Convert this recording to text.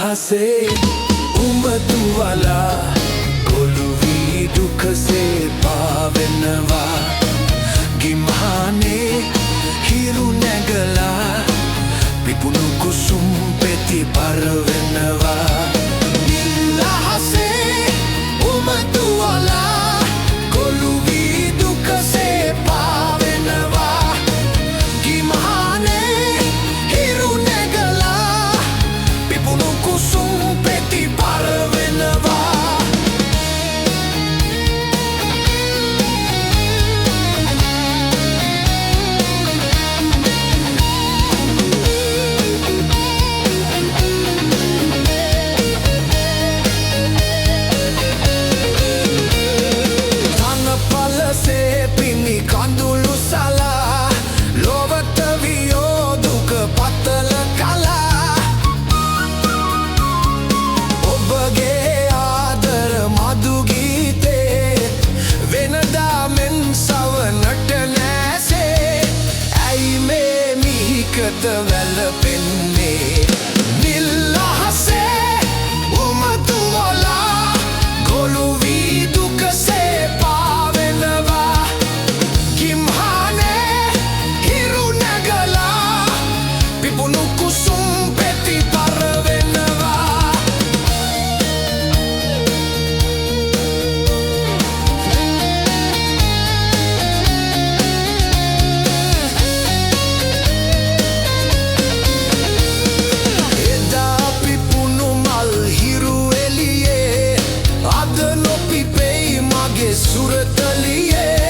අහසේ උඹතුවලා කොළු වී දුකසේ පාවෙනවා ගිම්හානේ හිරු නැගලා පිපුණු කුසුම් පෙති පරවෙනවා නිල් අහසේ උඹතුවලා කොළු වී දුකසේ පාවෙනවා ගිම්හානේ හිරු නැගලා පිපුණු කුසුම් පෙති පරවෙනවා කඳුළු සලා ලොවට වියෝ දුක පතල කලා ඔබගේ ආදර මදු ගීතේ වෙනදා මෙන් සවනට නෑසේ ඇයි මේ මිහිකත වැළපෙන්නේ නිල් අහසේ උමතුවලා ගොළු වී දුකසේ පාවෙනවා පිපුණු කුසුම් පෙති පරවෙනවා එදා පිපුණු මල් හිරු එළියේ අද නොපිපෙයි මගේ සුරතලියේ